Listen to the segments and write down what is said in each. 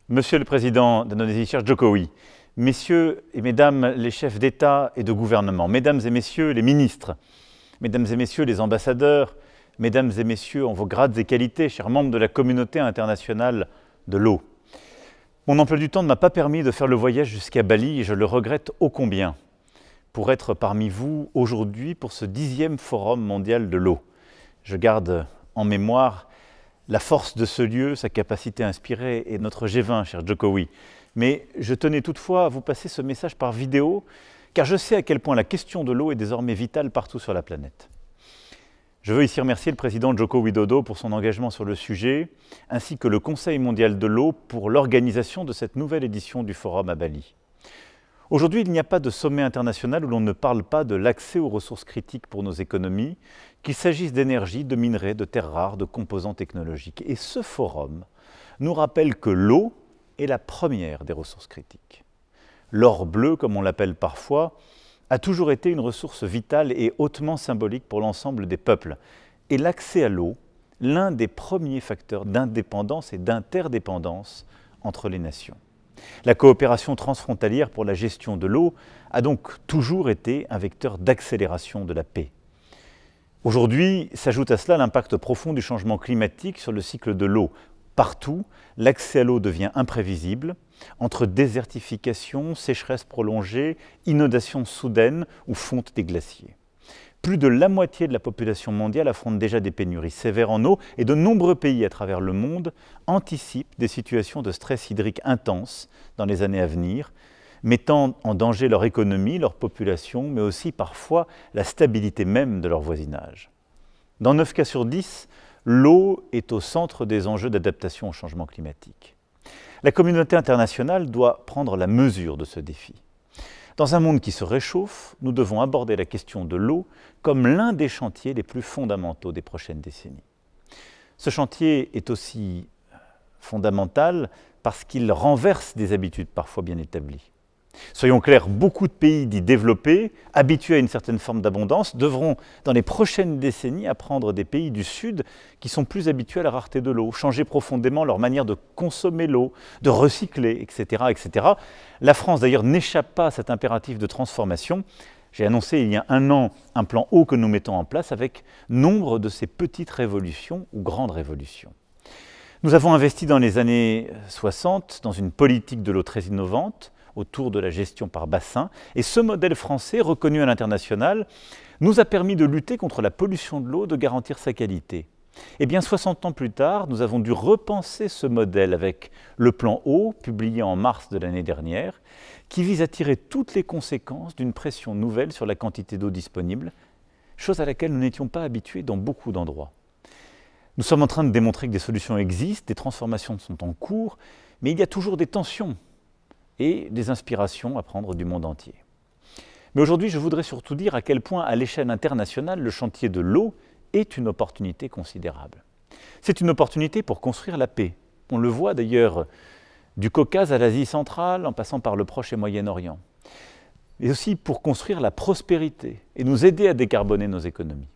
Monsieur le Président d'Indonésie, cher Jokowi, Messieurs et Mesdames les chefs d'État et de gouvernement, Mesdames et Messieurs les ministres, Mesdames et Messieurs les ambassadeurs, Mesdames et Messieurs en vos grades et qualités, chers membres de la communauté internationale de l'eau. Mon emploi du temps ne m'a pas permis de faire le voyage jusqu'à Bali et je le regrette ô combien pour être parmi vous aujourd'hui pour ce 10e Forum mondial de l'eau. Je garde en mémoire la force de ce lieu, sa capacité à inspirer et notre G20, cher Jokowi. Mais je tenais toutefois à vous passer ce message par vidéo, car je sais à quel point la question de l'eau est désormais vitale partout sur la planète. Je veux ici remercier le président Joko Widodo pour son engagement sur le sujet, ainsi que le Conseil mondial de l'eau pour l'organisation de cette nouvelle édition du Forum à Bali. Aujourd'hui, il n'y a pas de sommet international où l'on ne parle pas de l'accès aux ressources critiques pour nos économies, qu'il s'agisse d'énergie, de minerais, de terres rares, de composants technologiques. Et ce forum nous rappelle que l'eau est la première des ressources critiques. L'or bleu, comme on l'appelle parfois, a toujours été une ressource vitale et hautement symbolique pour l'ensemble des peuples. Et l'accès à l'eau, l'un des premiers facteurs d'indépendance et d'interdépendance entre les nations. La coopération transfrontalière pour la gestion de l'eau a donc toujours été un vecteur d'accélération de la paix. Aujourd'hui, s'ajoute à cela l'impact profond du changement climatique sur le cycle de l'eau. Partout, l'accès à l'eau devient imprévisible, entre désertification, sécheresse prolongée, inondations soudaines ou fonte des glaciers. Plus de la moitié de la population mondiale affronte déjà des pénuries sévères en eau et de nombreux pays à travers le monde anticipent des situations de stress hydrique intenses dans les années à venir, mettant en danger leur économie, leur population, mais aussi parfois la stabilité même de leur voisinage. Dans 9 cas sur 10, l'eau est au centre des enjeux d'adaptation au changement climatique. La communauté internationale doit prendre la mesure de ce défi. Dans un monde qui se réchauffe, nous devons aborder la question de l'eau comme l'un des chantiers les plus fondamentaux des prochaines décennies. Ce chantier est aussi fondamental parce qu'il renverse des habitudes parfois bien établies. Soyons clairs, beaucoup de pays dits développés, habitués à une certaine forme d'abondance, devront dans les prochaines décennies apprendre des pays du Sud qui sont plus habitués à la rareté de l'eau, changer profondément leur manière de consommer l'eau, de recycler, etc., etc. La France d'ailleurs n'échappe pas à cet impératif de transformation. J'ai annoncé il y a un an un plan eau que nous mettons en place avec nombre de ces petites révolutions ou grandes révolutions. Nous avons investi dans les années 60 dans une politique de l'eau très innovante, autour de la gestion par bassin. Et ce modèle français, reconnu à l'international, nous a permis de lutter contre la pollution de l'eau, de garantir sa qualité. Eh bien, 60 ans plus tard, nous avons dû repenser ce modèle avec le plan eau, publié en mars de l'année dernière, qui vise à tirer toutes les conséquences d'une pression nouvelle sur la quantité d'eau disponible, chose à laquelle nous n'étions pas habitués dans beaucoup d'endroits. Nous sommes en train de démontrer que des solutions existent, des transformations sont en cours, mais il y a toujours des tensions et des inspirations à prendre du monde entier. Mais aujourd'hui, je voudrais surtout dire à quel point, à l'échelle internationale, le chantier de l'eau est une opportunité considérable. C'est une opportunité pour construire la paix. On le voit d'ailleurs du Caucase à l'Asie centrale, en passant par le Proche et Moyen-Orient. Mais aussi pour construire la prospérité et nous aider à décarboner nos économies.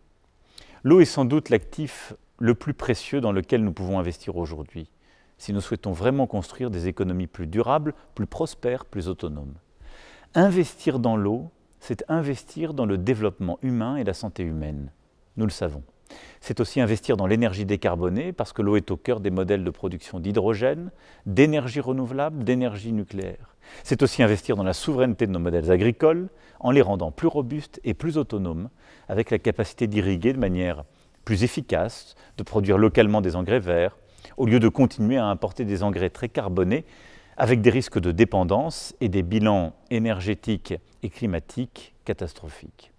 L'eau est sans doute l'actif le plus précieux dans lequel nous pouvons investir aujourd'hui, si nous souhaitons vraiment construire des économies plus durables, plus prospères, plus autonomes. Investir dans l'eau, c'est investir dans le développement humain et la santé humaine. Nous le savons. C'est aussi investir dans l'énergie décarbonée, parce que l'eau est au cœur des modèles de production d'hydrogène, d'énergie renouvelable, d'énergie nucléaire. C'est aussi investir dans la souveraineté de nos modèles agricoles, en les rendant plus robustes et plus autonomes, avec la capacité d'irriguer de manière plus efficace, de produire localement des engrais verts, au lieu de continuer à importer des engrais très carbonés avec des risques de dépendance et des bilans énergétiques et climatiques catastrophiques.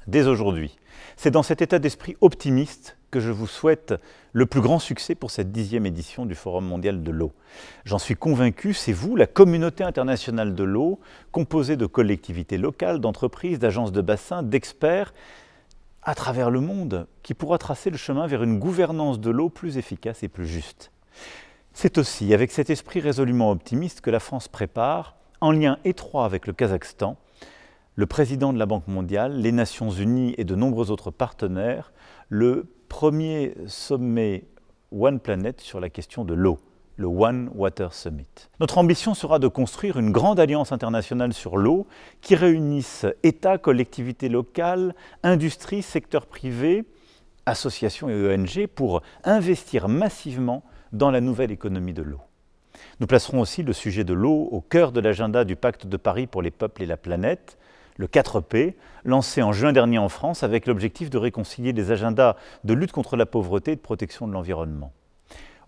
Dès aujourd'hui, c'est dans cet état d'esprit optimiste que je vous souhaite le plus grand succès pour cette 10e édition du Forum mondial de l'eau. J'en suis convaincu, c'est vous, la communauté internationale de l'eau, composée de collectivités locales, d'entreprises, d'agences de bassin, d'experts, à travers le monde, qui pourra tracer le chemin vers une gouvernance de l'eau plus efficace et plus juste. C'est aussi avec cet esprit résolument optimiste que la France prépare, en lien étroit avec le Kazakhstan, le président de la Banque mondiale, les Nations unies et de nombreux autres partenaires, le premier sommet One Planet sur la question de l'eau. le One Water Summit. Notre ambition sera de construire une grande alliance internationale sur l'eau qui réunisse États, collectivités locales, industries, secteur privé, associations et ONG pour investir massivement dans la nouvelle économie de l'eau. Nous placerons aussi le sujet de l'eau au cœur de l'agenda du Pacte de Paris pour les peuples et la planète, le 4P, lancé en juin dernier en France avec l'objectif de réconcilier les agendas de lutte contre la pauvreté et de protection de l'environnement.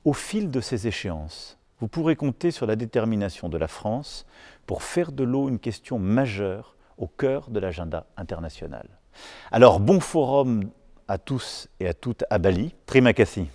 Au fil de ces échéances, vous pourrez compter sur la détermination de la France pour faire de l'eau une question majeure au cœur de l'agenda international. Alors, bon forum à tous et à toutes à Bali. Terima kasih.